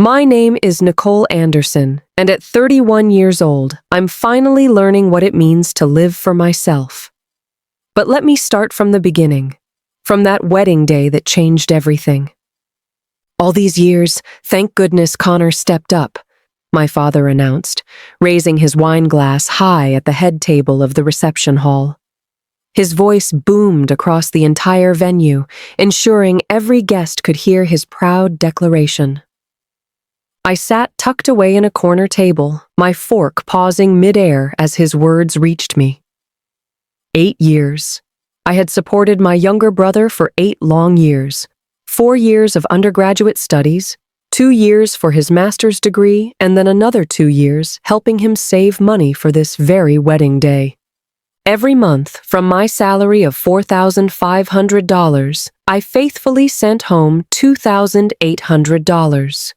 My name is Nicole Anderson, and at 31 years old, I'm finally learning what it means to live for myself. But let me start from the beginning, from that wedding day that changed everything. All these years, thank goodness Connor stepped up, my father announced, raising his wine glass high at the head table of the reception hall. His voice boomed across the entire venue, ensuring every guest could hear his proud declaration. I sat tucked away in a corner table, my fork pausing midair as his words reached me. 8 years. I had supported my younger brother for 8 long years. 4 years of undergraduate studies, 2 years for his master's degree, and then another 2 years helping him save money for this very wedding day. Every month, from my salary of $4,500, I faithfully sent home $2,800.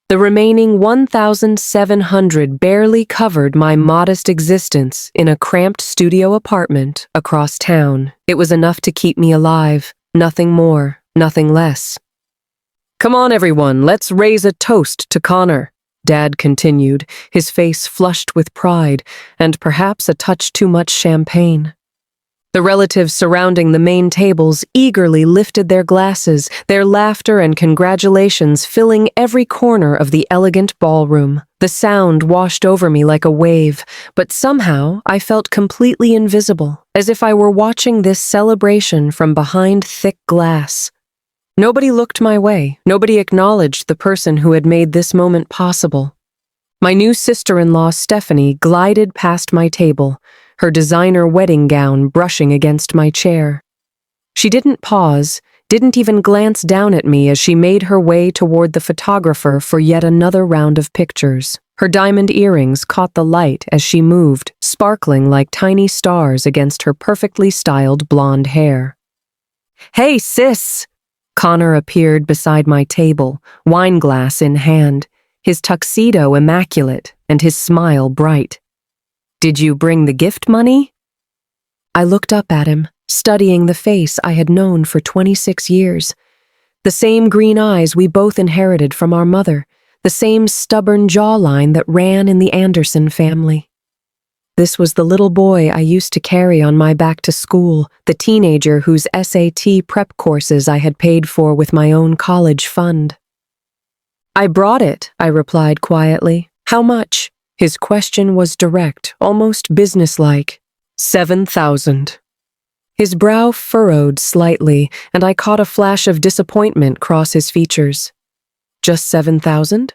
The remaining $1,700 barely covered my modest existence in a cramped studio apartment across town. It was enough to keep me alive, nothing more, nothing less. "Come on, everyone, let's raise a toast to Connor," Dad continued, his face flushed with pride and perhaps a touch too much champagne. The relatives surrounding the main tables eagerly lifted their glasses, their laughter and congratulations filling every corner of the elegant ballroom. The sound washed over me like a wave, but somehow I felt completely invisible, as if I were watching this celebration from behind thick glass. Nobody looked my way, nobody acknowledged the person who had made this moment possible. My new sister-in-law, Stephanie, glided past my table, her designer wedding gown brushing against my chair. She didn't pause, didn't even glance down at me as she made her way toward the photographer for yet another round of pictures. Her diamond earrings caught the light as she moved, sparkling like tiny stars against her perfectly styled blonde hair. "Hey, sis!" Connor appeared beside my table, wine glass in hand, his tuxedo immaculate and his smile bright. "Did you bring the gift money?" I looked up at him, studying the face I had known for 26 years. The same green eyes we both inherited from our mother, the same stubborn jawline that ran in the Anderson family. This was the little boy I used to carry on my back to school, the teenager whose SAT prep courses I had paid for with my own college fund. "I brought it," I replied quietly. "How much?" His question was direct, almost businesslike. $7,000. His brow furrowed slightly, and I caught a flash of disappointment cross his features. "Just 7,000?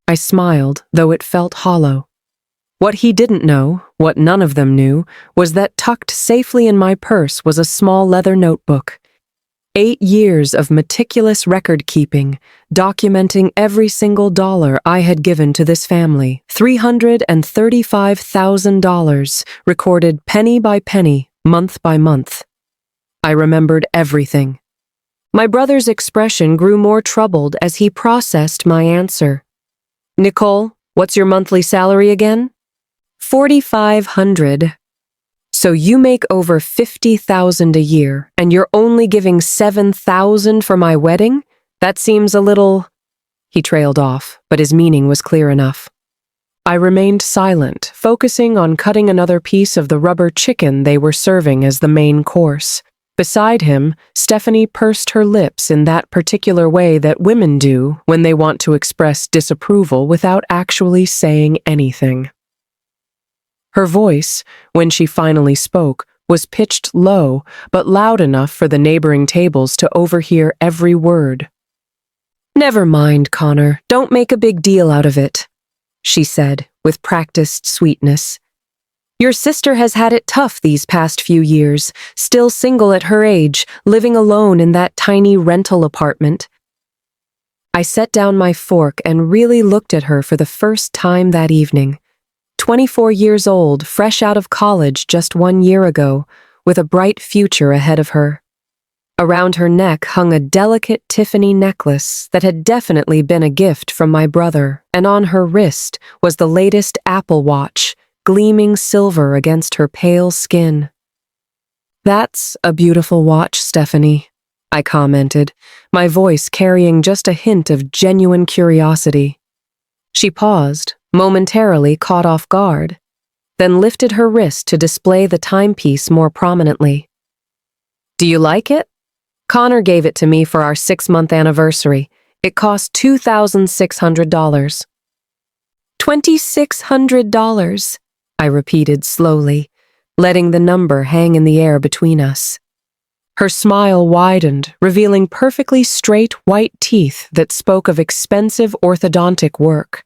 I smiled, though it felt hollow. What he didn't know, what none of them knew, was that tucked safely in my purse was a small leather notebook. 8 years of meticulous record-keeping, documenting every single dollar I had given to this family, $335,000, recorded penny by penny, month by month. I remembered everything. My brother's expression grew more troubled as he processed my answer. "Nicole, what's your monthly salary again?" $4,500. "So you make over $50,000 a year, and you're only giving $7,000 for my wedding? That seems a little—" He trailed off, but his meaning was clear enough. I remained silent, focusing on cutting another piece of the rubber chicken they were serving as the main course. Beside him, Stephanie pursed her lips in that particular way that women do when they want to express disapproval without actually saying anything. Her voice, when she finally spoke, was pitched low, but loud enough for the neighboring tables to overhear every word. "Never mind, Connor. Don't make a big deal out of it," she said, with practiced sweetness. "Your sister has had it tough these past few years, still single at her age, living alone in that tiny rental apartment." I set down my fork and really looked at her for the first time that evening. 24 years old, fresh out of college just 1 year ago, with a bright future ahead of her. Around her neck hung a delicate Tiffany necklace that had definitely been a gift from my brother, and on her wrist was the latest Apple Watch, gleaming silver against her pale skin. "That's a beautiful watch, Stephanie," I commented, my voice carrying just a hint of genuine curiosity. She paused, momentarily caught off guard, then lifted her wrist to display the timepiece more prominently. Do you like it? Connor gave it to me for our 6-month anniversary. It cost $2,600. $2,600, I repeated slowly, letting the number hang in the air between us. Her smile widened, revealing perfectly straight white teeth that spoke of expensive orthodontic work.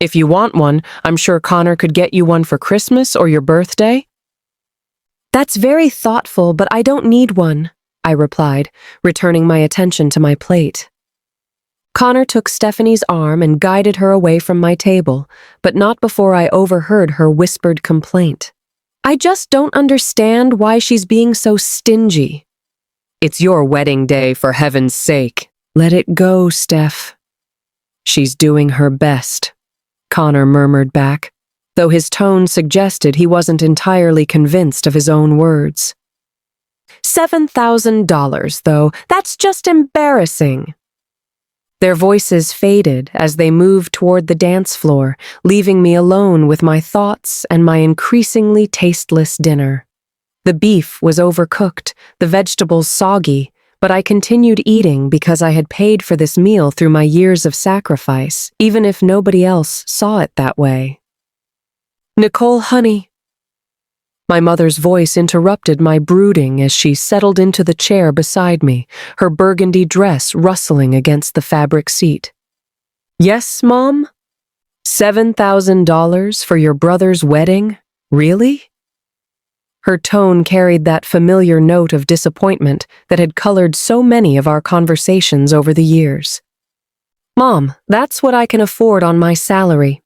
If you want one, I'm sure Connor could get you one for Christmas or your birthday. That's very thoughtful, but I don't need one, I replied, returning my attention to my plate. Connor took Stephanie's arm and guided her away from my table, but not before I overheard her whispered complaint. I just don't understand why she's being so stingy. It's your wedding day, for heaven's sake. Let it go, Steph. She's doing her best, Connor murmured back, though his tone suggested he wasn't entirely convinced of his own words. $7,000, though, that's just embarrassing. Their voices faded as they moved toward the dance floor, leaving me alone with my thoughts and my increasingly tasteless dinner. The beef was overcooked, the vegetables soggy, but I continued eating because I had paid for this meal through my years of sacrifice, even if nobody else saw it that way. Nicole, honey. My mother's voice interrupted my brooding as she settled into the chair beside me, her burgundy dress rustling against the fabric seat. Yes, Mom? $7,000 for your brother's wedding? Really? Her tone carried that familiar note of disappointment that had colored so many of our conversations over the years. Mom, that's what I can afford on my salary.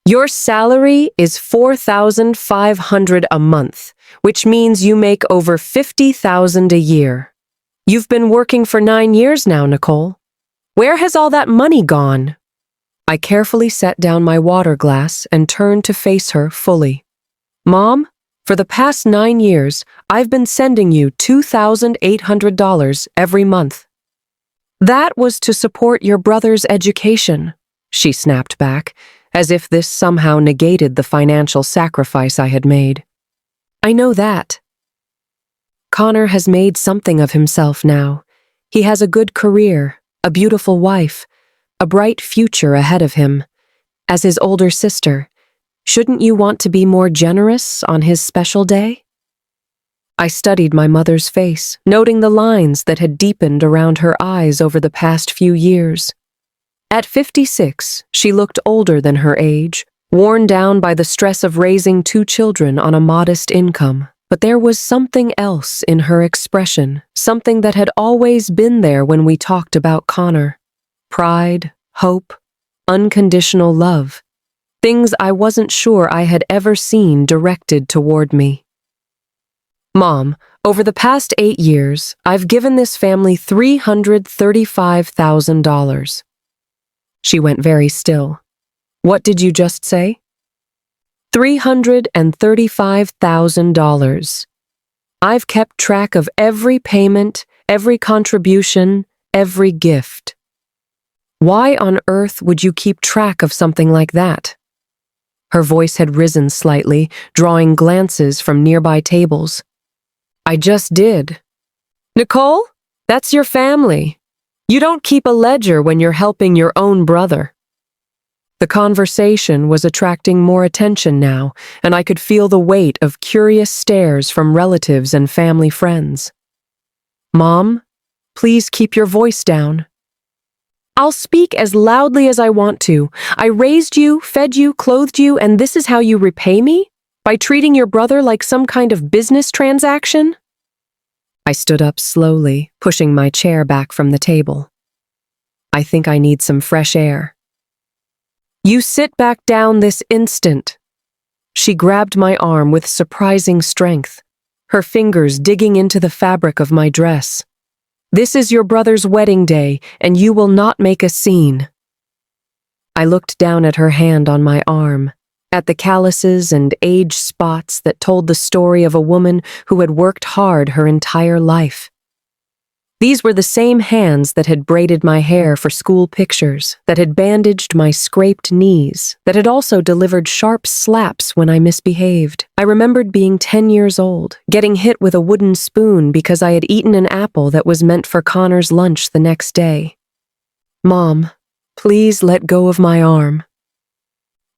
Your salary is $4,500 a month, which means you make over $50,000 a year. You've been working for 9 years now, Nicole. Where has all that money gone? I carefully set down my water glass and turned to face her fully. Mom, for the past 9 years, I've been sending you $2,800 every month. That was to support your brother's education, she snapped back, as if this somehow negated the financial sacrifice I had made. I know that. Connor has made something of himself now. He has a good career, a beautiful wife, a bright future ahead of him. As his older sister, shouldn't you want to be more generous on his special day? I studied my mother's face, noting the lines that had deepened around her eyes over the past few years. At 56, she looked older than her age, worn down by the stress of raising 2 children on a modest income. But there was something else in her expression, something that had always been there when we talked about Connor. Pride, hope, unconditional love. Things I wasn't sure I had ever seen directed toward me. Mom, over the past 8 years, I've given this family $335,000. She went very still. What did you just say? $335,000. I've kept track of every payment, every contribution, every gift. Why on earth would you keep track of something like that? Her voice had risen slightly, drawing glances from nearby tables. I just did. Nicole, that's your family. You don't keep a ledger when you're helping your own brother. The conversation was attracting more attention now, and I could feel the weight of curious stares from relatives and family friends. Mom, please keep your voice down. I'll speak as loudly as I want to. I raised you, fed you, clothed you, and this is how you repay me? By treating your brother like some kind of business transaction? I stood up slowly, pushing my chair back from the table. I think I need some fresh air. You sit back down this instant. She grabbed my arm with surprising strength, her fingers digging into the fabric of my dress. This is your brother's wedding day, and you will not make a scene. I looked down at her hand on my arm, at the calluses and age spots that told the story of a woman who had worked hard her entire life. These were the same hands that had braided my hair for school pictures, that had bandaged my scraped knees, that had also delivered sharp slaps when I misbehaved. I remembered being 10 years old, getting hit with a wooden spoon because I had eaten an apple that was meant for Connor's lunch the next day. "Mom, please let go of my arm."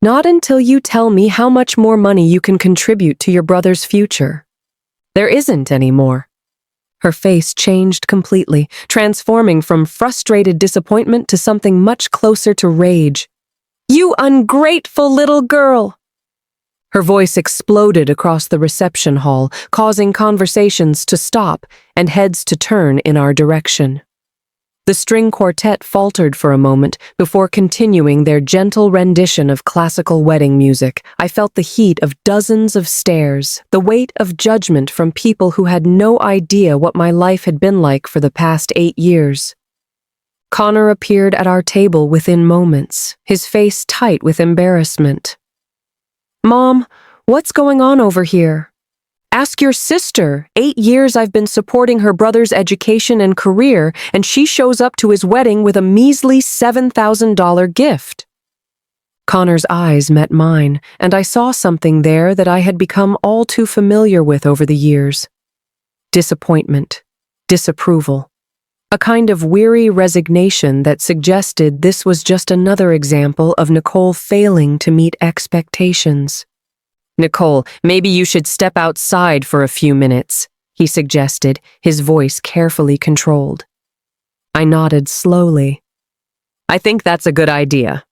"Not until you tell me how much more money you can contribute to your brother's future." "There isn't any more." Her face changed completely, transforming from frustrated disappointment to something much closer to rage. "You ungrateful little girl!" Her voice exploded across the reception hall, causing conversations to stop and heads to turn in our direction. The string quartet faltered for a moment before continuing their gentle rendition of classical wedding music. I felt the heat of dozens of stares, the weight of judgment from people who had no idea what my life had been like for the past 8 years. Connor appeared at our table within moments, his face tight with embarrassment. "Mom, what's going on over here? Ask your sister. 8 years I've been supporting her brother's education and career, and she shows up to his wedding with a measly $7,000 gift." Connor's eyes met mine, and I saw something there that I had become all too familiar with over the years. Disappointment, disapproval, a kind of weary resignation that suggested this was just another example of Nicole failing to meet expectations. "Nicole, maybe you should step outside for a few minutes," he suggested, his voice carefully controlled. I nodded slowly. "I think that's a good idea."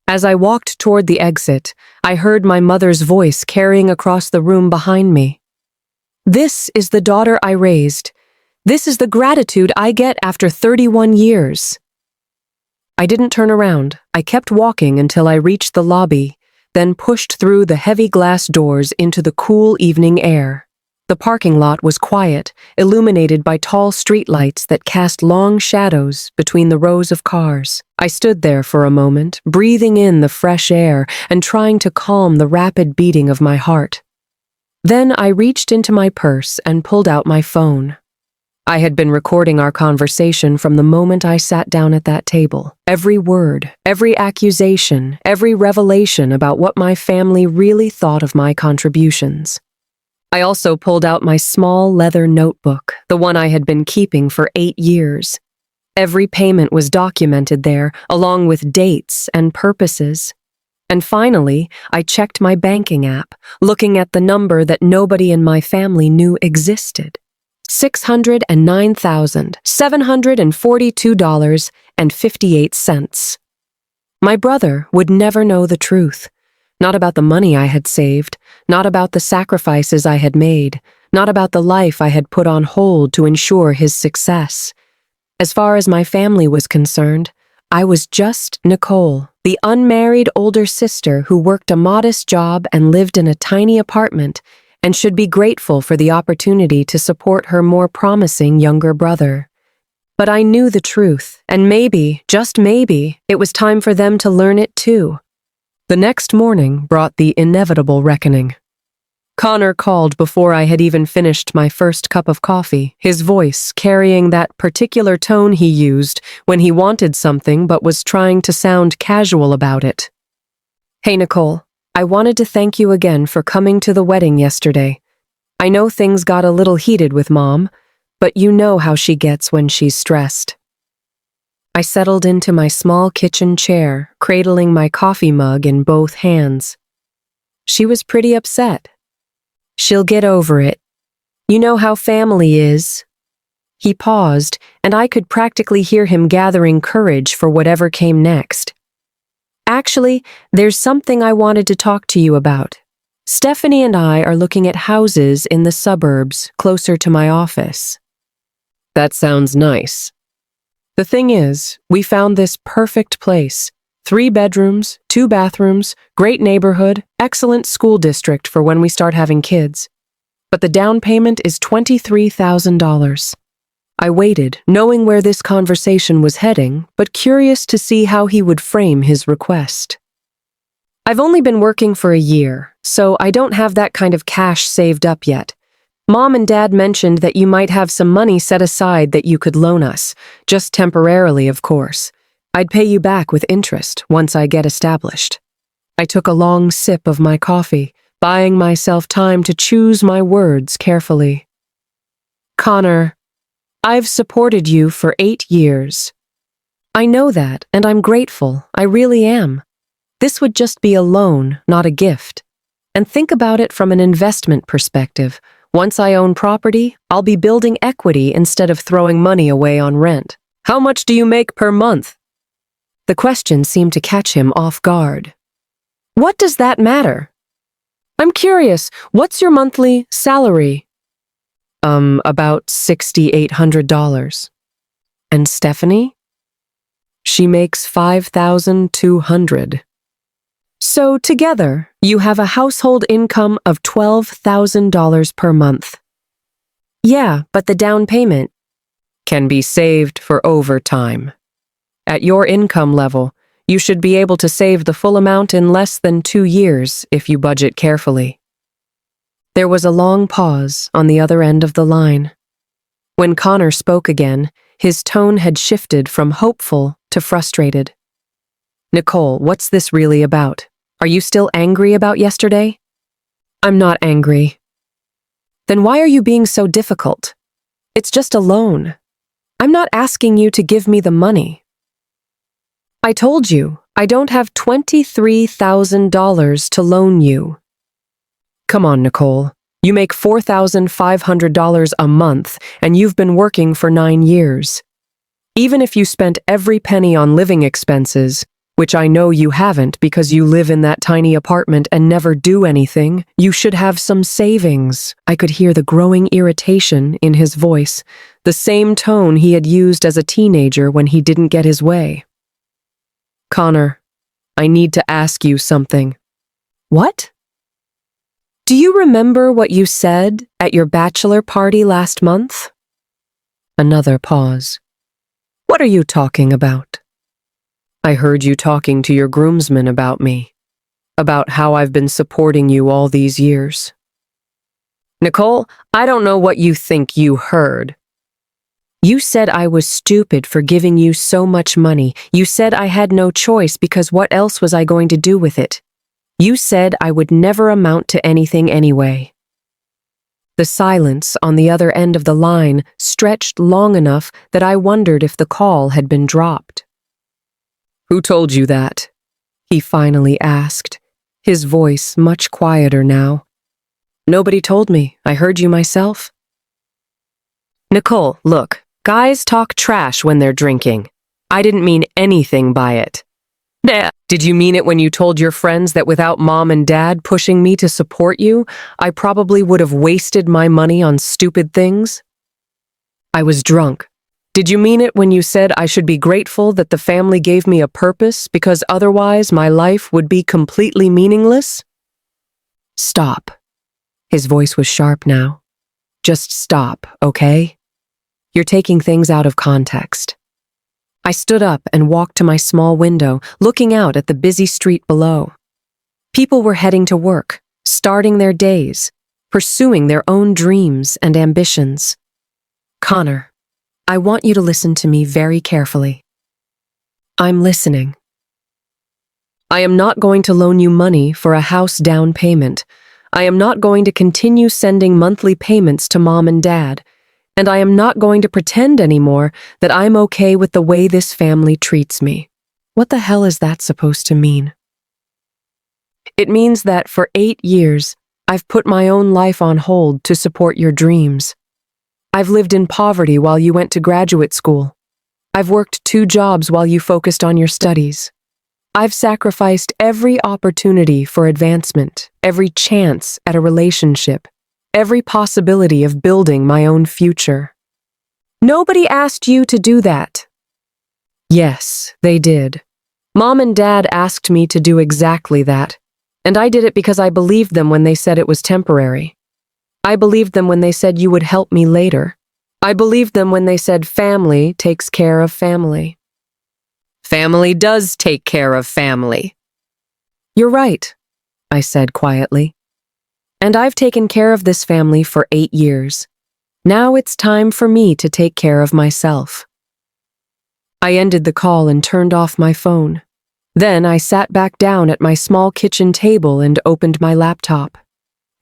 As I walked toward the exit, I heard my mother's voice carrying across the room behind me. "This is the daughter I raised. This is the gratitude I get after 31 years." I didn't turn around. I kept walking until I reached the lobby, then pushed through the heavy glass doors into the cool evening air. The parking lot was quiet, illuminated by tall streetlights that cast long shadows between the rows of cars. I stood there for a moment, breathing in the fresh air and trying to calm the rapid beating of my heart. Then I reached into my purse and pulled out my phone. I had been recording our conversation from the moment I sat down at that table. Every word, every accusation, every revelation about what my family really thought of my contributions. I also pulled out my small leather notebook, the one I had been keeping for 8 years. Every payment was documented there, along with dates and purposes. And finally, I checked my banking app, looking at the number that nobody in my family knew existed. $609,742.58. My brother would never know the truth. Not about the money I had saved, not about the sacrifices I had made, not about the life I had put on hold to ensure his success. As far as my family was concerned, I was just Nicole, the unmarried older sister who worked a modest job and lived in a tiny apartment, and should be grateful for the opportunity to support her more promising younger brother. But I knew the truth, and maybe, just maybe, it was time for them to learn it too. The next morning brought the inevitable reckoning. Connor called before I had even finished my first cup of coffee, his voice carrying that particular tone he used when he wanted something but was trying to sound casual about it. "Hey, Nicole. I wanted to thank you again for coming to the wedding yesterday. I know things got a little heated with Mom, but you know how she gets when she's stressed." I settled into my small kitchen chair, cradling my coffee mug in both hands. She was pretty upset. "She'll get over it. You know how family is." He paused, and I could practically hear him gathering courage for whatever came next. "Actually, there's something I wanted to talk to you about. Stephanie and I are looking at houses in the suburbs, closer to my office." "That sounds nice." "The thing is, we found this perfect place. 3 bedrooms, 2 bathrooms, great neighborhood, excellent school district for when we start having kids. But the down payment is $23,000. I waited, knowing where this conversation was heading, but curious to see how he would frame his request. "I've only been working for a year, so I don't have that kind of cash saved up yet. Mom and Dad mentioned that you might have some money set aside that you could loan us, just temporarily, of course. I'd pay you back with interest once I get established. I took a long sip of my coffee, buying myself time to choose my words carefully. Connor, I've supported you for 8 years. I know that, and I'm grateful. I really am. This would just be a loan, not a gift. And think about it from an investment perspective. Once I own property, I'll be building equity instead of throwing money away on rent. How much do you make per month? The question seemed to catch him off guard. What does that matter? I'm curious, what's your monthly salary? About $6,800. And Stephanie? She makes $5,200. So together, you have a household income of $12,000 per month. Yeah, but the down payment can be saved for overtime. At your income level, you should be able to save the full amount in less than 2 years if you budget carefully. There was a long pause on the other end of the line. When Connor spoke again, his tone had shifted from hopeful to frustrated. Nicole, what's this really about? Are you still angry about yesterday? I'm not angry. Then why are you being so difficult? It's just a loan. I'm not asking you to give me the money. I told you, I don't have $23,000 to loan you. Come on, Nicole. You make $4,500 a month, and you've been working for 9 years. Even if you spent every penny on living expenses, which I know you haven't because you live in that tiny apartment and never do anything, you should have some savings. I could hear the growing irritation in his voice, the same tone he had used as a teenager when he didn't get his way. Connor, I need to ask you something. What? Do you remember what you said at your bachelor party last month? Another pause. What are you talking about? I heard you talking to your groomsmen about me, about how I've been supporting you all these years. Nicole, I don't know what you think you heard. You said I was stupid for giving you so much money. You said I had no choice because what else was I going to do with it? You said I would never amount to anything anyway. The silence on the other end of the line stretched long enough that I wondered if the call had been dropped. Who told you that? He finally asked, his voice much quieter now. Nobody told me. I heard you myself. Nicole, look, guys talk trash when they're drinking. I didn't mean anything by it. Did you mean it when you told your friends that without Mom and Dad pushing me to support you, I probably would have wasted my money on stupid things? I was drunk. Did you mean it when you said I should be grateful that the family gave me a purpose because otherwise my life would be completely meaningless? Stop. His voice was sharp now. Just stop, okay? You're taking things out of context. I stood up and walked to my small window, looking out at the busy street below. People were heading to work, starting their days, pursuing their own dreams and ambitions. Connor, I want you to listen to me very carefully. I'm listening. I am not going to loan you money for a house down payment. I am not going to continue sending monthly payments to Mom and Dad. And I am not going to pretend anymore that I'm okay with the way this family treats me. What the hell is that supposed to mean? It means that for 8 years, I've put my own life on hold to support your dreams. I've lived in poverty while you went to graduate school. I've worked 2 jobs while you focused on your studies. I've sacrificed every opportunity for advancement, every chance at a relationship, every possibility of building my own future. Nobody asked you to do that. Yes, they did. Mom and Dad asked me to do exactly that, and I did it because I believed them when they said it was temporary. I believed them when they said you would help me later. I believed them when they said family takes care of family. Family does take care of family. You're right, I said quietly. And I've taken care of this family for 8 years. Now it's time for me to take care of myself. I ended the call and turned off my phone. Then I sat back down at my small kitchen table and opened my laptop.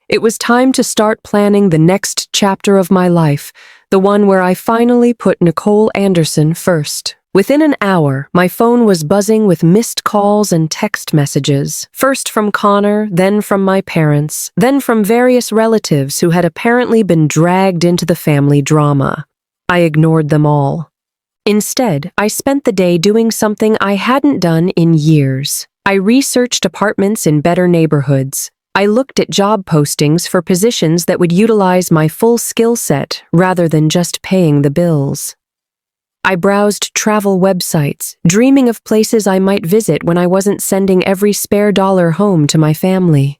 It was time to start planning the next chapter of my life, the one where I finally put Nicole Anderson first. Within an hour, my phone was buzzing with missed calls and text messages, first from Connor, then from my parents, then from various relatives who had apparently been dragged into the family drama. I ignored them all. Instead, I spent the day doing something I hadn't done in years. I researched apartments in better neighborhoods. I looked at job postings for positions that would utilize my full skill set rather than just paying the bills. I browsed travel websites, dreaming of places I might visit when I wasn't sending every spare dollar home to my family.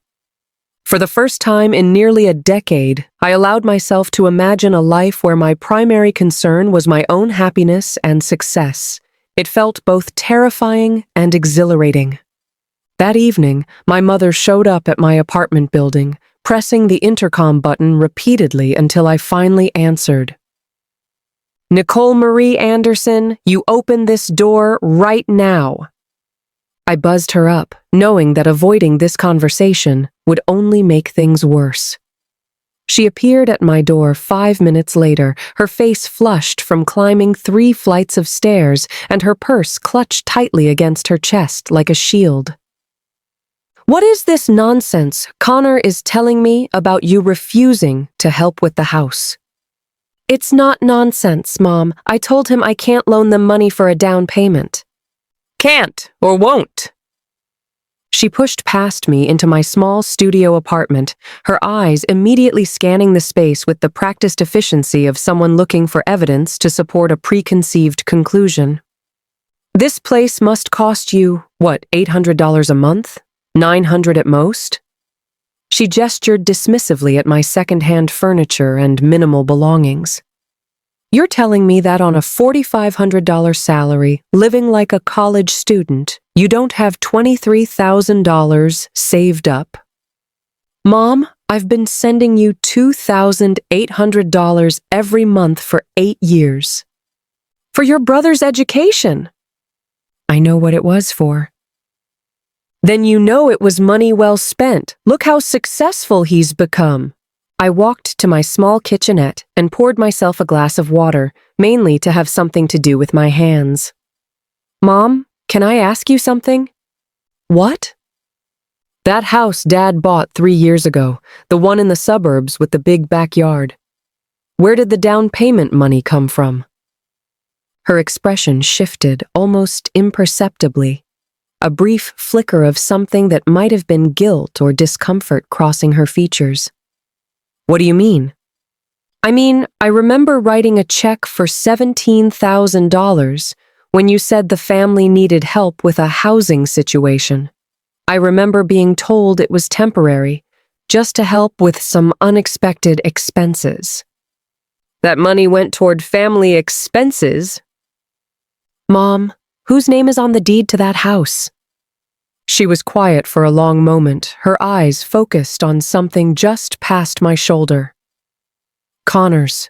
For the first time in nearly a decade, I allowed myself to imagine a life where my primary concern was my own happiness and success. It felt both terrifying and exhilarating. That evening, my mother showed up at my apartment building, pressing the intercom button repeatedly until I finally answered. "Nicole Marie Anderson, you open this door right now." I buzzed her up, knowing that avoiding this conversation would only make things worse. She appeared at my door 5 minutes later, her face flushed from climbing 3 flights of stairs and her purse clutched tightly against her chest like a shield. "What is this nonsense Connor is telling me about you refusing to help with the house?" "It's not nonsense, Mom. I told him I can't loan them money for a down payment." "Can't or won't." She pushed past me into my small studio apartment, her eyes immediately scanning the space with the practiced efficiency of someone looking for evidence to support a preconceived conclusion. "This place must cost you, what, $800 a month? $900 at most?" She gestured dismissively at my second-hand furniture and minimal belongings. "You're telling me that on a $4,500 salary, living like a college student, you don't have $23,000 saved up?" "Mom, I've been sending you $2,800 every month for 8 years. For your brother's education." "I know what it was for." "Then you know it was money well spent. Look how successful he's become." I walked to my small kitchenette and poured myself a glass of water, mainly to have something to do with my hands. "Mom, can I ask you something?" "What?" "That house Dad bought 3 years ago, the one in the suburbs with the big backyard. Where did the down payment money come from?" Her expression shifted almost imperceptibly, a brief flicker of something that might have been guilt or discomfort crossing her features. "What do you mean?" "I mean, I remember writing a check for $17,000 when you said the family needed help with a housing situation. I remember being told it was temporary, just to help with some unexpected expenses." "That money went toward family expenses?" "Mom, whose name is on the deed to that house?" She was quiet for a long moment, her eyes focused on something just past my shoulder. "Connor's."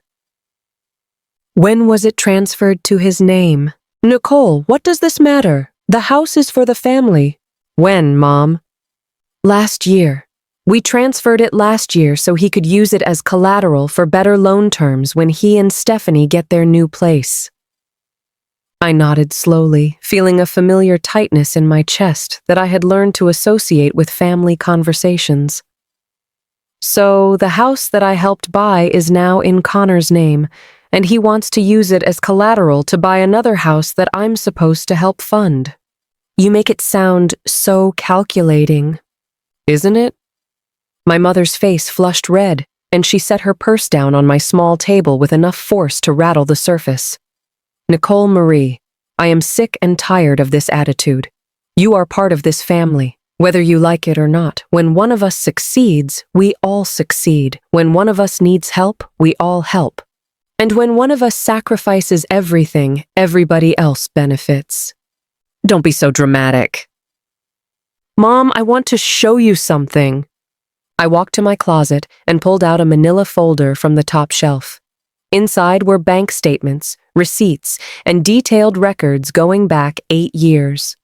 "When was it transferred to his name?" "Nicole, what does this matter? The house is for the family." "When, Mom?" "Last year. We transferred it last year so he could use it as collateral for better loan terms when he and Stephanie get their new place." I nodded slowly, feeling a familiar tightness in my chest that I had learned to associate with family conversations. "So the house that I helped buy is now in Connor's name, and he wants to use it as collateral to buy another house that I'm supposed to help fund. You make it sound so calculating." "Isn't it?" My mother's face flushed red, and she set her purse down on my small table with enough force to rattle the surface. "Nicole Marie, I am sick and tired of this attitude. You are part of this family, whether you like it or not. When one of us succeeds, we all succeed. When one of us needs help, we all help. And when one of us sacrifices everything, everybody else benefits." "Don't be so dramatic." "Mom, I want to show you something." I walked to my closet and pulled out a manila folder from the top shelf. Inside were bank statements, receipts, and detailed records going back 8 years.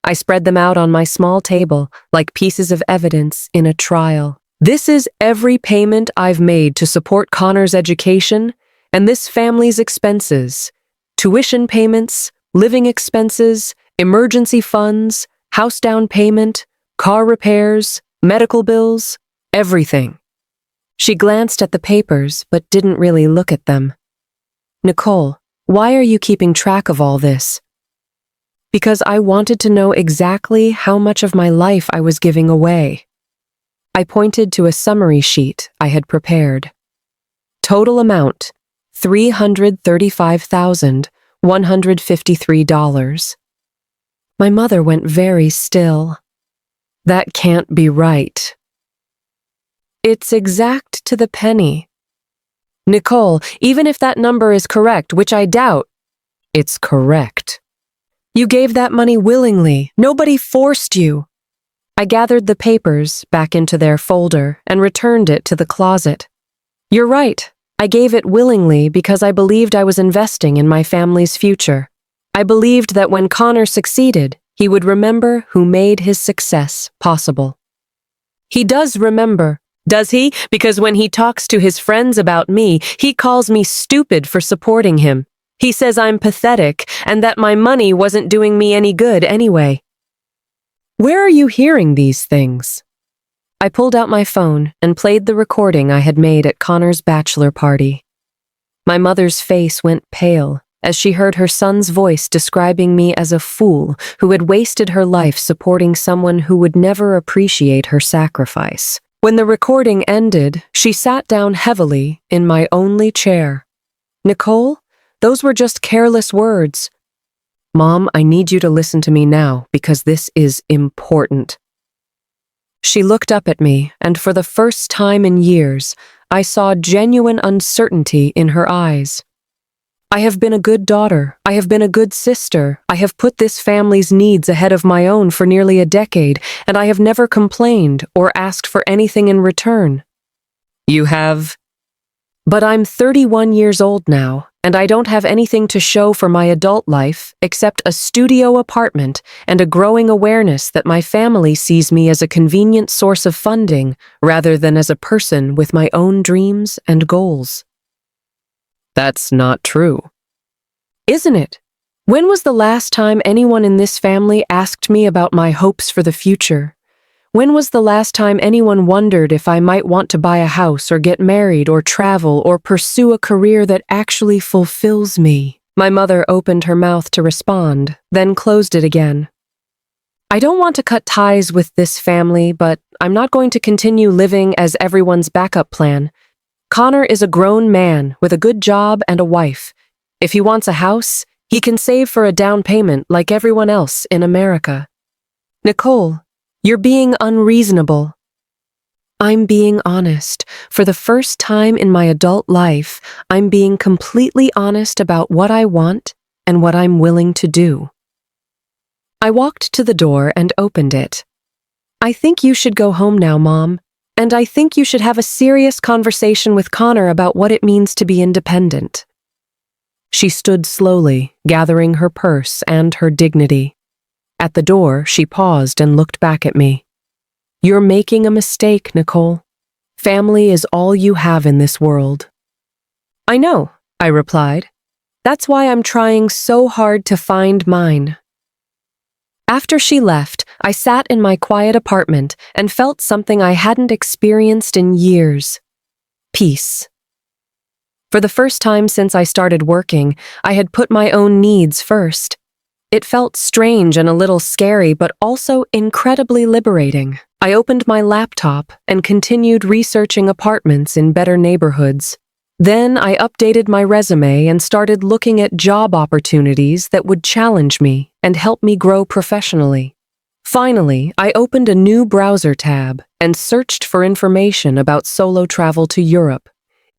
I spread them out on my small table like pieces of evidence in a trial. This is every payment I've made to support Connor's education and this family's expenses. Tuition payments, living expenses, emergency funds, house down payment, car repairs, medical bills, everything. She glanced at the papers but didn't really look at them. Nicole, why are you keeping track of all this? Because I wanted to know exactly how much of my life I was giving away. I pointed to a summary sheet I had prepared. Total amount, $335,153. My mother went very still. That can't be right. It's exact to the penny. Nicole, even if that number is correct, which I doubt, it's correct. You gave that money willingly. Nobody forced you. I gathered the papers back into their folder and returned it to the closet. You're right. I gave it willingly because I believed I was investing in my family's future. I believed that when Connor succeeded, he would remember who made his success possible. He does remember, does he? Because when he talks to his friends about me, he calls me stupid for supporting him. He says I'm pathetic and that my money wasn't doing me any good anyway. Where are you hearing these things? I pulled out my phone and played the recording I had made at Connor's bachelor party. My mother's face went pale as she heard her son's voice describing me as a fool who had wasted her life supporting someone who would never appreciate her sacrifice. When the recording ended, she sat down heavily in my only chair. Nicole, those were just careless words. Mom, I need you to listen to me now because this is important. She looked up at me, and for the first time in years, I saw genuine uncertainty in her eyes. I have been a good daughter. I have been a good sister. I have put this family's needs ahead of my own for nearly a decade, and I have never complained or asked for anything in return. You have? But I'm 31 years old now, and I don't have anything to show for my adult life except a studio apartment and a growing awareness that my family sees me as a convenient source of funding rather than as a person with my own dreams and goals. That's not true. Isn't it? When was the last time anyone in this family asked me about my hopes for the future? When was the last time anyone wondered if I might want to buy a house or get married or travel or pursue a career that actually fulfills me? My mother opened her mouth to respond, then closed it again. I don't want to cut ties with this family, but I'm not going to continue living as everyone's backup plan. Connor is a grown man with a good job and a wife. If he wants a house, he can save for a down payment like everyone else in America. Nicole, you're being unreasonable. I'm being honest. For the first time in my adult life, I'm being completely honest about what I want and what I'm willing to do. I walked to the door and opened it. I think you should go home now, Mom, and I think you should have a serious conversation with Connor about what it means to be independent. She stood slowly, gathering her purse and her dignity. At the door, she paused and looked back at me. You're making a mistake, Nicole. Family is all you have in this world. I know, I replied. That's why I'm trying so hard to find mine. After she left, I sat in my quiet apartment and felt something I hadn't experienced in years. Peace. For the first time since I started working, I had put my own needs first. It felt strange and a little scary, but also incredibly liberating. I opened my laptop and continued researching apartments in better neighborhoods. Then I updated my resume and started looking at job opportunities that would challenge me and help me grow professionally. Finally, I opened a new browser tab and searched for information about solo travel to Europe.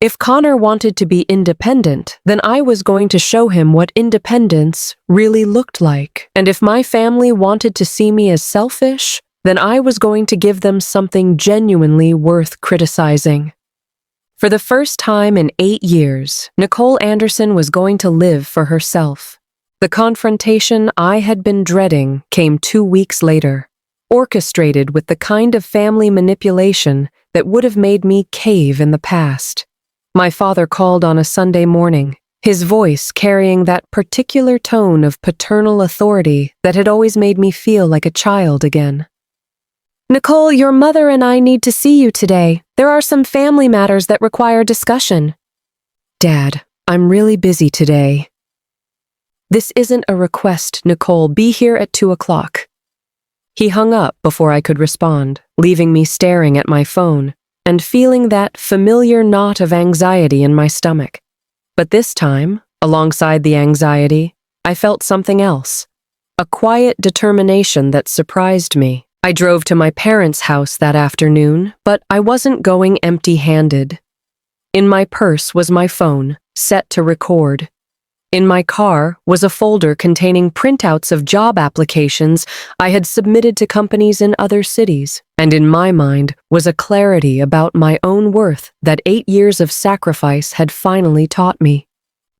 If Connor wanted to be independent, then I was going to show him what independence really looked like. And if my family wanted to see me as selfish, then I was going to give them something genuinely worth criticizing. For the first time in 8 years, Nicole Anderson was going to live for herself. The confrontation I had been dreading came 2 weeks later, orchestrated with the kind of family manipulation that would have made me cave in the past. My father called on a Sunday morning, his voice carrying that particular tone of paternal authority that had always made me feel like a child again. "Nicole, your mother and I need to see you today. There are some family matters that require discussion." "Dad, I'm really busy today." "This isn't a request, Nicole. Be here at 2 o'clock. He hung up before I could respond, leaving me staring at my phone and feeling that familiar knot of anxiety in my stomach. But this time, alongside the anxiety, I felt something else. A quiet determination that surprised me. I drove to my parents' house that afternoon, but I wasn't going empty-handed. In my purse was my phone, set to record. In my car was a folder containing printouts of job applications I had submitted to companies in other cities, and in my mind was a clarity about my own worth that 8 years of sacrifice had finally taught me.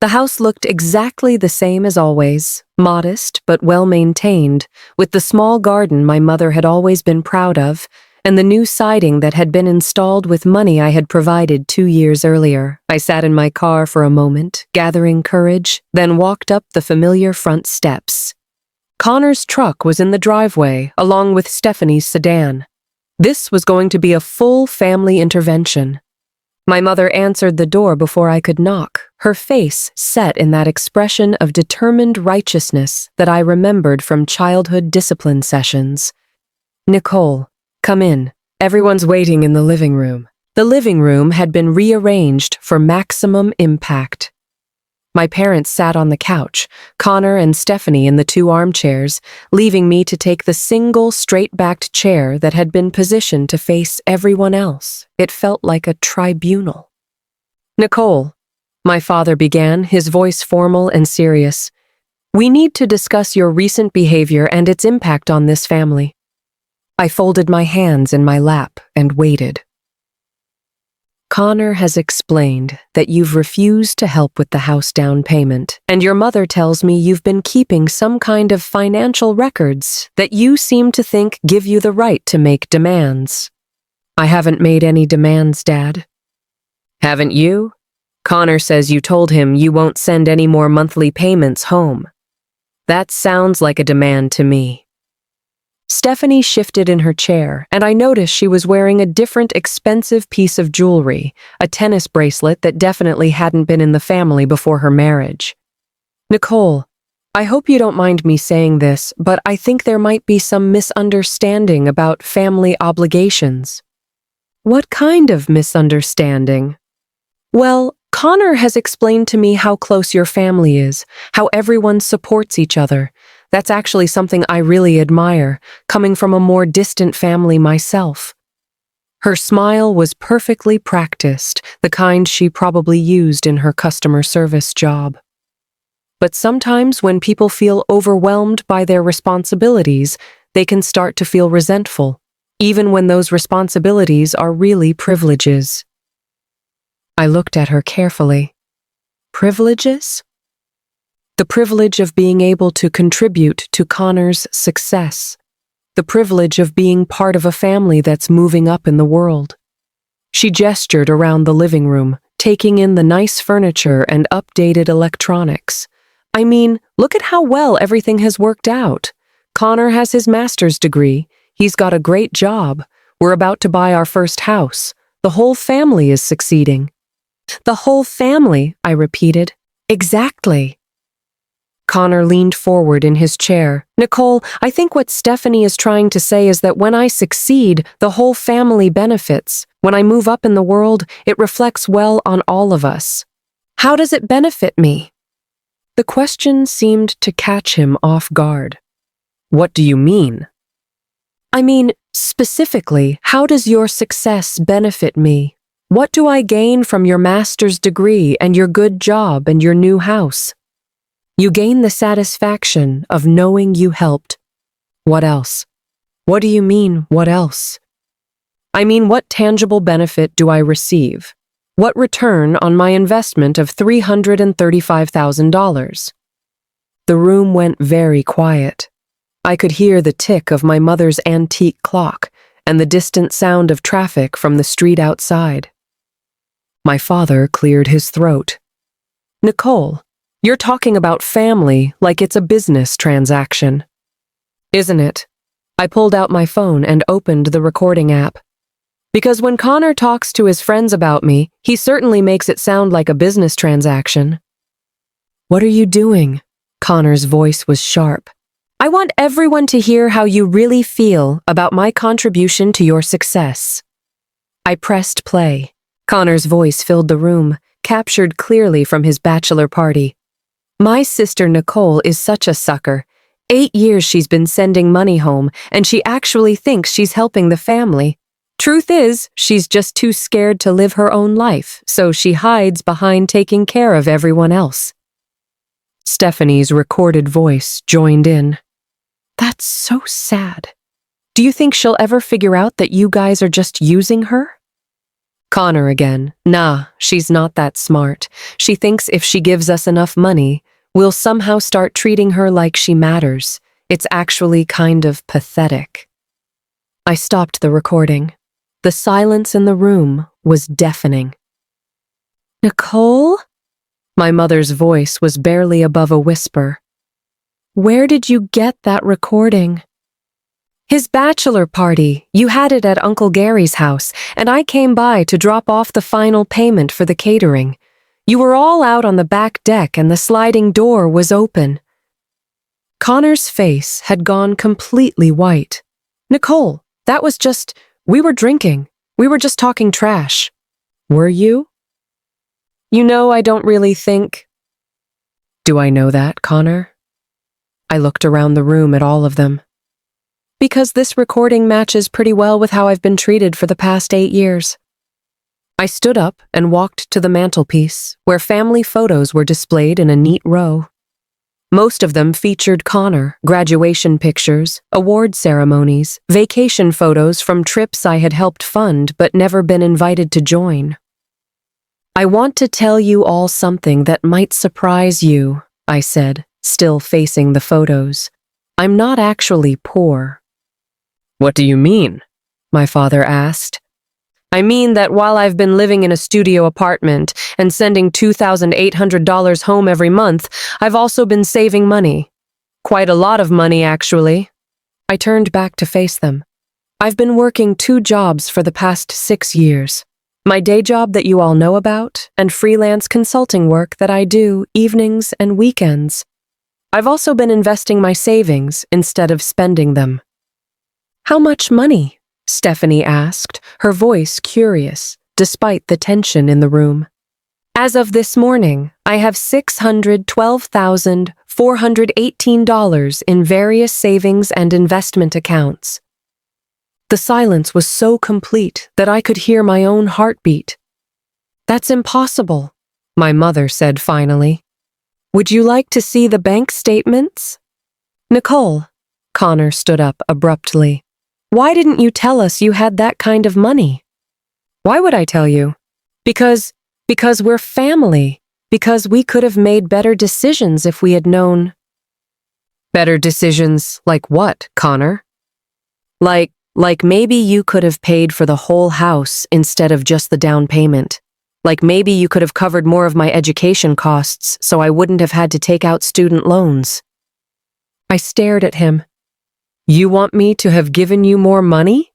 The house looked exactly the same as always, modest but well-maintained, with the small garden my mother had always been proud of, and the new siding that had been installed with money I had provided 2 years earlier. I sat in my car for a moment, gathering courage, then walked up the familiar front steps. Connor's truck was in the driveway, along with Stephanie's sedan. This was going to be a full family intervention. My mother answered the door before I could knock, her face set in that expression of determined righteousness that I remembered from childhood discipline sessions. "Nicole, come in. Everyone's waiting in the living room." The living room had been rearranged for maximum impact. My parents sat on the couch, Connor and Stephanie in the 2 armchairs, leaving me to take the single straight-backed chair that had been positioned to face everyone else. It felt like a tribunal. "Nicole," my father began, his voice formal and serious, "we need to discuss your recent behavior and its impact on this family." I folded my hands in my lap and waited. "Connor has explained that you've refused to help with the house down payment, and your mother tells me you've been keeping some kind of financial records that you seem to think give you the right to make demands." "I haven't made any demands, Dad." "Haven't you? Connor says you told him you won't send any more monthly payments home. That sounds like a demand to me." Stephanie shifted in her chair, and I noticed she was wearing a different expensive piece of jewelry, a tennis bracelet that definitely hadn't been in the family before her marriage. "Nicole, I hope you don't mind me saying this, but I think there might be some misunderstanding about family obligations." "What kind of misunderstanding?" "Well, Connor has explained to me how close your family is, how everyone supports each other. That's actually something I really admire, coming from a more distant family myself." Her smile was perfectly practiced, the kind she probably used in her customer service job. But sometimes when people feel overwhelmed by their responsibilities, they can start to feel resentful, even when those responsibilities are really privileges. I looked at her carefully. Privileges? The privilege of being able to contribute to Connor's success. The privilege of being part of a family that's moving up in the world. She gestured around the living room, taking in the nice furniture and updated electronics. I mean, look at how well everything has worked out. Connor has his master's degree. He's got a great job. We're about to buy our first house. The whole family is succeeding. "The whole family," I repeated. "Exactly." Connor leaned forward in his chair. "Nicole, I think what Stephanie is trying to say is that when I succeed, the whole family benefits. When I move up in the world, it reflects well on all of us." "How does it benefit me?" The question seemed to catch him off guard. "What do you mean?" "I mean, specifically, how does your success benefit me? What do I gain from your master's degree and your good job and your new house?" "You gain the satisfaction of knowing you helped." "What else?" What do you mean, what else? I mean, what tangible benefit do I receive? What return on my investment of $335,000? The room went very quiet. I could hear the tick of my mother's antique clock and the distant sound of traffic from the street outside. My father cleared his throat. Nicole, you're talking about family like it's a business transaction. Isn't it? I pulled out my phone and opened the recording app. Because when Connor talks to his friends about me, he certainly makes it sound like a business transaction. What are you doing? Connor's voice was sharp. I want everyone to hear how you really feel about my contribution to your success. I pressed play. Connor's voice filled the room, captured clearly from his bachelor party. My sister Nicole is such a sucker. 8 years she's been sending money home, and she actually thinks she's helping the family. Truth is, she's just too scared to live her own life, so she hides behind taking care of everyone else. Stephanie's recorded voice joined in. That's so sad. Do you think she'll ever figure out that you guys are just using her? Connor again. Nah, she's not that smart. She thinks if she gives us enough money, we'll somehow start treating her like she matters. It's actually kind of pathetic. I stopped the recording. The silence in the room was deafening. Nicole? My mother's voice was barely above a whisper. Where did you get that recording? His bachelor party. You had it at Uncle Gary's house, and I came by to drop off the final payment for the catering. You were all out on the back deck and the sliding door was open. Connor's face had gone completely white. Nicole, that was just, we were drinking. We were just talking trash. Were you? You know, I don't really think. Do I know that, Connor? I looked around the room at all of them. Because this recording matches pretty well with how I've been treated for the past 8 years. I stood up and walked to the mantelpiece, where family photos were displayed in a neat row. Most of them featured Connor, graduation pictures, award ceremonies, vacation photos from trips I had helped fund but never been invited to join. I want to tell you all something that might surprise you, I said, still facing the photos. I'm not actually poor. What do you mean? My father asked. I mean that while I've been living in a studio apartment and sending $2,800 home every month, I've also been saving money. Quite a lot of money, actually. I turned back to face them. I've been working 2 jobs for the past 6 years. My day job that you all know about, and freelance consulting work that I do evenings and weekends. I've also been investing my savings instead of spending them. How much money? Stephanie asked, her voice curious, despite the tension in the room. As of this morning, I have $612,418 in various savings and investment accounts. The silence was so complete that I could hear my own heartbeat. That's impossible, my mother said finally. Would you like to see the bank statements? Nicole, Connor stood up abruptly. Why didn't you tell us you had that kind of money? Why would I tell you? Because we're family. Because we could have made better decisions if we had known. Better decisions like what, Connor? Like maybe you could have paid for the whole house instead of just the down payment. Like maybe you could have covered more of my education costs so I wouldn't have had to take out student loans. I stared at him. You want me to have given you more money?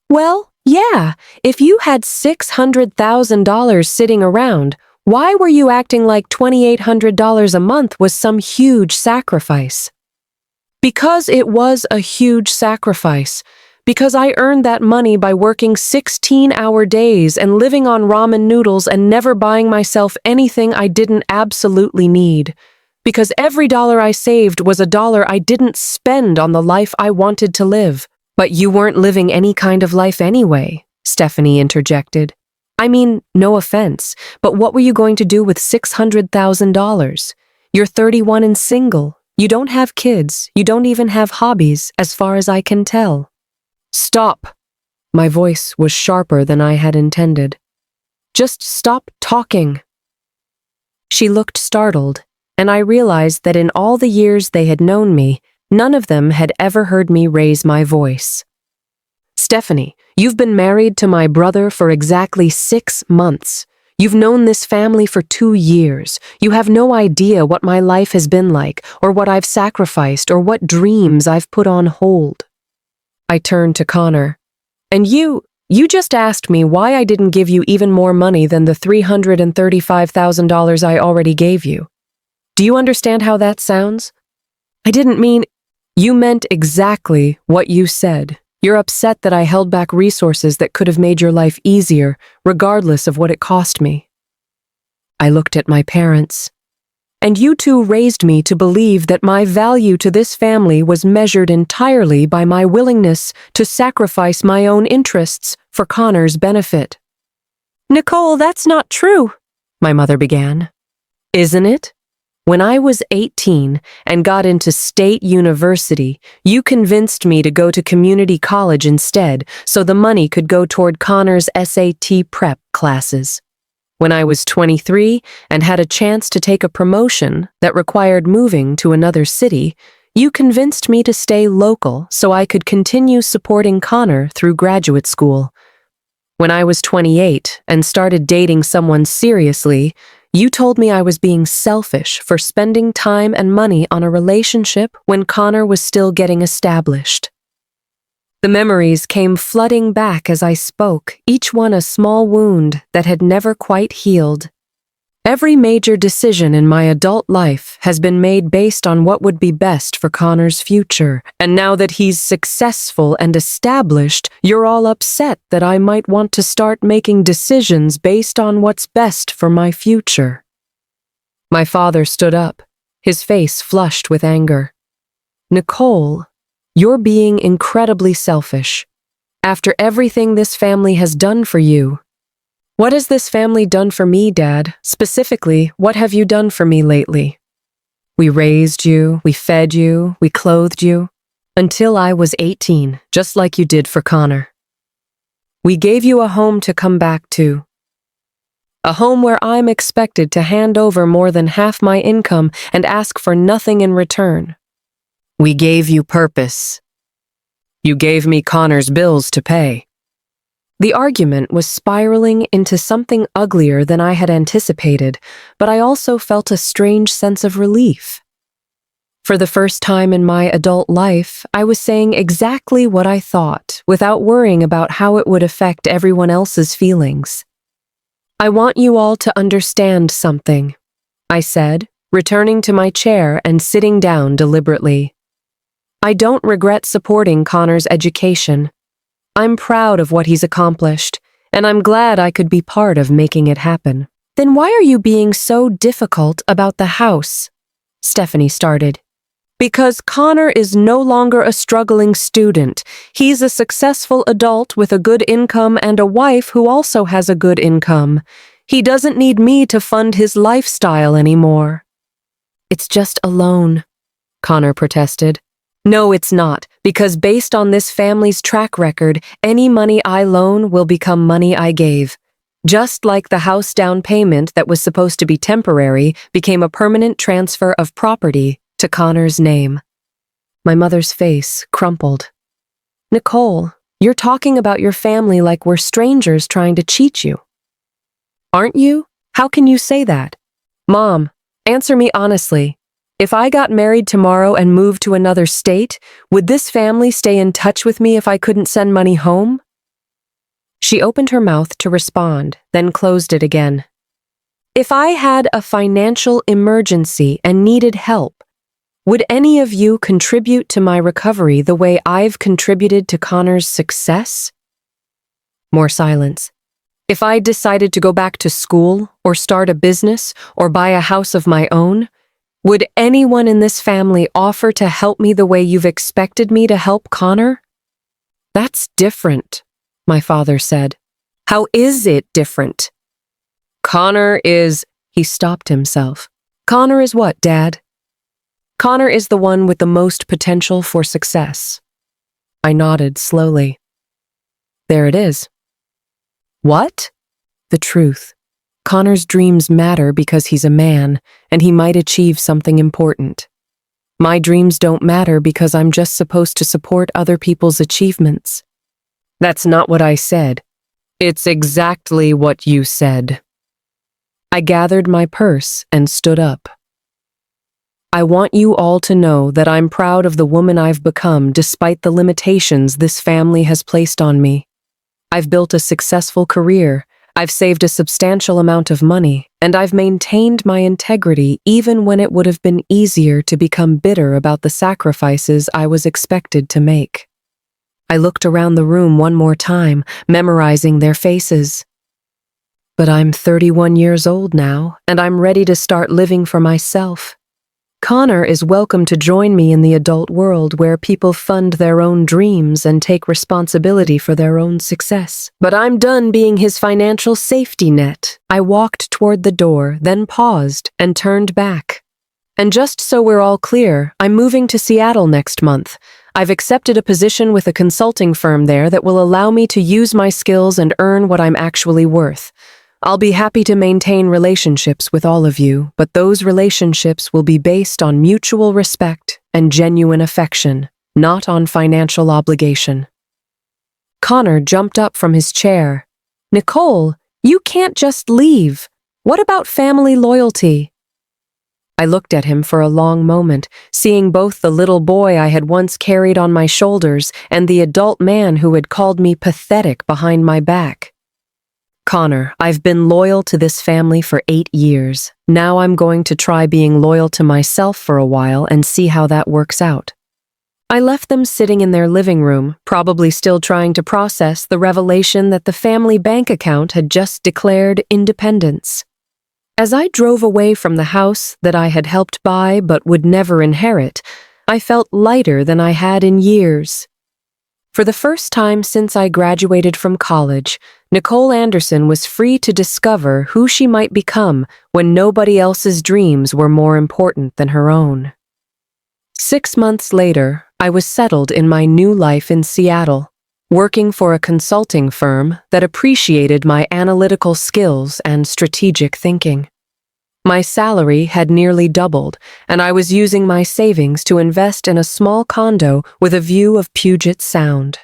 Well, yeah, if you had $600,000 sitting around, why were you acting like $2,800 a month was some huge sacrifice? Because it was a huge sacrifice. Because I earned that money by working 16-hour days and living on ramen noodles and never buying myself anything I didn't absolutely need. Because every dollar I saved was a dollar I didn't spend on the life I wanted to live. But you weren't living any kind of life anyway, Stephanie interjected. I mean, no offense, but what were you going to do with $600,000? You're 31 and single. You don't have kids. You don't even have hobbies, as far as I can tell. Stop! My voice was sharper than I had intended. Just stop talking. She looked startled, and I realized that in all the years they had known me, none of them had ever heard me raise my voice. Stephanie, you've been married to my brother for exactly 6 months. You've known this family for 2 years. You have no idea what my life has been like, or what I've sacrificed, or what dreams I've put on hold. I turned to Connor. And you just asked me why I didn't give you even more money than the $335,000 I already gave you. Do you understand how that sounds? I didn't mean... You meant exactly what you said. You're upset that I held back resources that could have made your life easier, regardless of what it cost me. I looked at my parents. And you two raised me to believe that my value to this family was measured entirely by my willingness to sacrifice my own interests for Connor's benefit. Nicole, that's not true, my mother began. Isn't it? When I was 18 and got into state university, you convinced me to go to community college instead so the money could go toward Connor's SAT prep classes. When I was 23 and had a chance to take a promotion that required moving to another city, you convinced me to stay local so I could continue supporting Connor through graduate school. When I was 28 and started dating someone seriously, you told me I was being selfish for spending time and money on a relationship when Connor was still getting established. The memories came flooding back as I spoke, each one a small wound that had never quite healed. Every major decision in my adult life has been made based on what would be best for Connor's future, and now that he's successful and established, you're all upset that I might want to start making decisions based on what's best for my future. My father stood up, his face flushed with anger. Nicole, you're being incredibly selfish. After everything this family has done for you. What has this family done for me, Dad? Specifically, what have you done for me lately? We raised you, we fed you, we clothed you, until I was 18, just like you did for Connor. We gave you a home to come back to. A home where I'm expected to hand over more than half my income and ask for nothing in return. We gave you purpose. You gave me Connor's bills to pay. The argument was spiraling into something uglier than I had anticipated, but I also felt a strange sense of relief. For the first time in my adult life, I was saying exactly what I thought, without worrying about how it would affect everyone else's feelings. I want you all to understand something, I said, returning to my chair and sitting down deliberately. I don't regret supporting Connor's education. I'm proud of what he's accomplished, and I'm glad I could be part of making it happen. Then why are you being so difficult about the house? Stephanie started. Because Connor is no longer a struggling student. He's a successful adult with a good income and a wife who also has a good income. He doesn't need me to fund his lifestyle anymore. It's just a loan, Connor protested. No, it's not, because based on this family's track record, any money I loan will become money I gave. Just like the house down payment that was supposed to be temporary became a permanent transfer of property to Connor's name. My mother's face crumpled. Nicole, you're talking about your family like we're strangers trying to cheat you. Aren't you? How can you say that? Mom, answer me honestly. If I got married tomorrow and moved to another state, would this family stay in touch with me if I couldn't send money home? She opened her mouth to respond, then closed it again. If I had a financial emergency and needed help, would any of you contribute to my recovery the way I've contributed to Connor's success? More silence. If I decided to go back to school, or start a business, or buy a house of my own, would anyone in this family offer to help me the way you've expected me to help Connor? That's different, my father said. How is it different? Connor is... He stopped himself. Connor is what, Dad? Connor is the one with the most potential for success. I nodded slowly. There it is. What? The truth. Connor's dreams matter because he's a man, and he might achieve something important. My dreams don't matter because I'm just supposed to support other people's achievements. That's not what I said. It's exactly what you said. I gathered my purse and stood up. I want you all to know that I'm proud of the woman I've become despite the limitations this family has placed on me. I've built a successful career, I've saved a substantial amount of money, and I've maintained my integrity even when it would have been easier to become bitter about the sacrifices I was expected to make. I looked around the room one more time, memorizing their faces. But I'm 31 years old now, and I'm ready to start living for myself. Connor is welcome to join me in the adult world where people fund their own dreams and take responsibility for their own success. But I'm done being his financial safety net. I walked toward the door, then paused and turned back. And just so we're all clear, I'm moving to Seattle next month. I've accepted a position with a consulting firm there that will allow me to use my skills and earn what I'm actually worth. I'll be happy to maintain relationships with all of you, but those relationships will be based on mutual respect and genuine affection, not on financial obligation. Connor jumped up from his chair. Nicole, you can't just leave. What about family loyalty? I looked at him for a long moment, seeing both the little boy I had once carried on my shoulders and the adult man who had called me pathetic behind my back. Connor, I've been loyal to this family for 8 years. Now I'm going to try being loyal to myself for a while and see how that works out. I left them sitting in their living room, probably still trying to process the revelation that the family bank account had just declared independence. As I drove away from the house that I had helped buy but would never inherit, I felt lighter than I had in years. For the first time since I graduated from college, Nicole Anderson was free to discover who she might become when nobody else's dreams were more important than her own. 6 months later, I was settled in my new life in Seattle, working for a consulting firm that appreciated my analytical skills and strategic thinking. My salary had nearly doubled, and I was using my savings to invest in a small condo with a view of Puget Sound.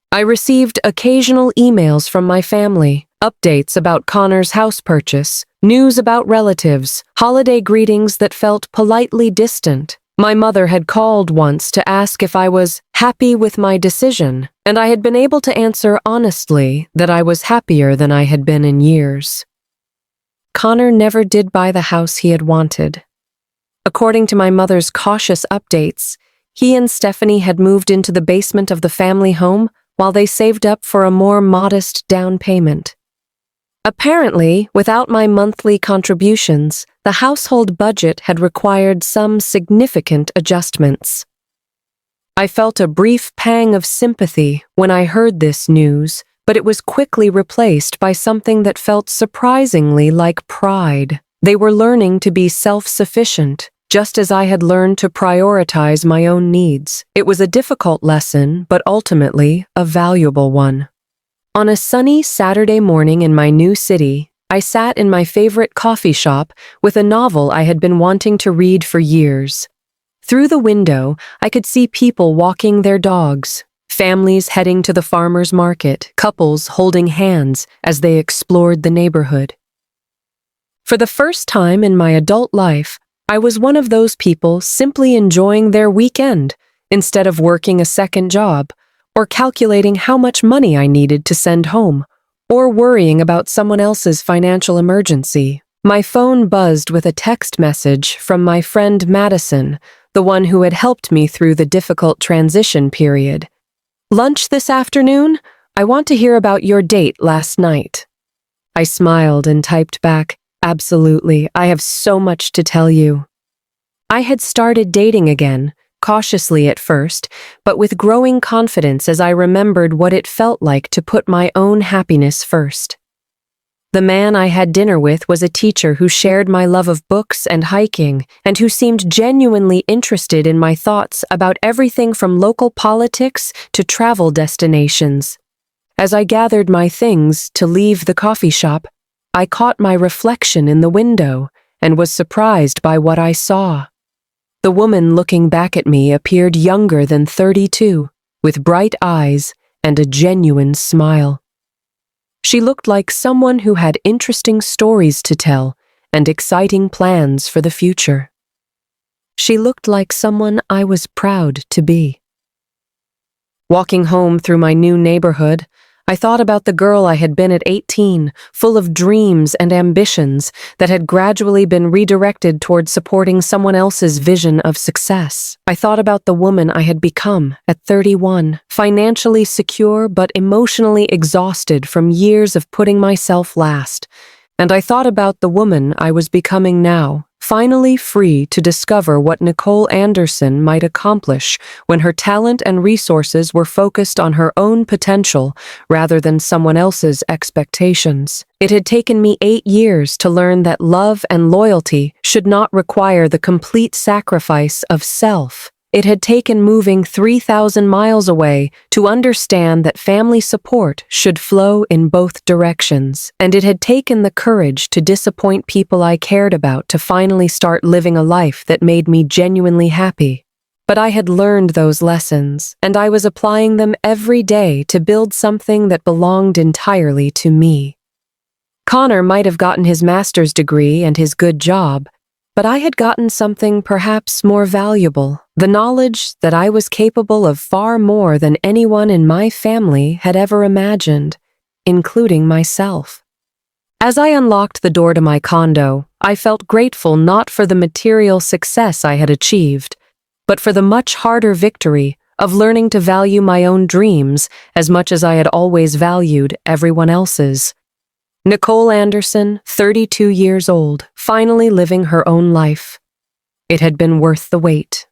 I received occasional emails from my family, updates about Connor's house purchase, news about relatives, holiday greetings that felt politely distant. My mother had called once to ask if I was happy with my decision, and I had been able to answer honestly that I was happier than I had been in years. Connor never did buy the house he had wanted. According to my mother's cautious updates, he and Stephanie had moved into the basement of the family home while they saved up for a more modest down payment. Apparently, without my monthly contributions, the household budget had required some significant adjustments. I felt a brief pang of sympathy when I heard this news, but it was quickly replaced by something that felt surprisingly like pride. They were learning to be self-sufficient, just as I had learned to prioritize my own needs. It was a difficult lesson, but ultimately a valuable one. On a sunny Saturday morning in my new city, I sat in my favorite coffee shop with a novel I had been wanting to read for years. Through the window, I could see people walking their dogs, families heading to the farmer's market, couples holding hands as they explored the neighborhood. For the first time in my adult life, I was one of those people simply enjoying their weekend instead of working a second job, or calculating how much money I needed to send home, or worrying about someone else's financial emergency. My phone buzzed with a text message from my friend Madison, the one who had helped me through the difficult transition period. "Lunch this afternoon? I want to hear about your date last night." I smiled and typed back, "Absolutely, I have so much to tell you." I had started dating again, cautiously at first, but with growing confidence as I remembered what it felt like to put my own happiness first. The man I had dinner with was a teacher who shared my love of books and hiking, and who seemed genuinely interested in my thoughts about everything from local politics to travel destinations. As I gathered my things to leave the coffee shop, I caught my reflection in the window and was surprised by what I saw. The woman looking back at me appeared younger than 32, with bright eyes and a genuine smile. She looked like someone who had interesting stories to tell and exciting plans for the future. She looked like someone I was proud to be. Walking home through my new neighborhood, I thought about the girl I had been at 18, full of dreams and ambitions that had gradually been redirected toward supporting someone else's vision of success. I thought about the woman I had become at 31, financially secure but emotionally exhausted from years of putting myself last. And I thought about the woman I was becoming now, finally free to discover what Nicole Anderson might accomplish when her talent and resources were focused on her own potential rather than someone else's expectations. It had taken me 8 years to learn that love and loyalty should not require the complete sacrifice of self. It had taken moving 3,000 miles away to understand that family support should flow in both directions, and it had taken the courage to disappoint people I cared about to finally start living a life that made me genuinely happy. But I had learned those lessons, and I was applying them every day to build something that belonged entirely to me. Connor might have gotten his master's degree and his good job, but I had gotten something perhaps more valuable, the knowledge that I was capable of far more than anyone in my family had ever imagined, including myself. As I unlocked the door to my condo, I felt grateful not for the material success I had achieved, but for the much harder victory of learning to value my own dreams as much as I had always valued everyone else's. Nicole Anderson, 32 years old, finally living her own life. It had been worth the wait.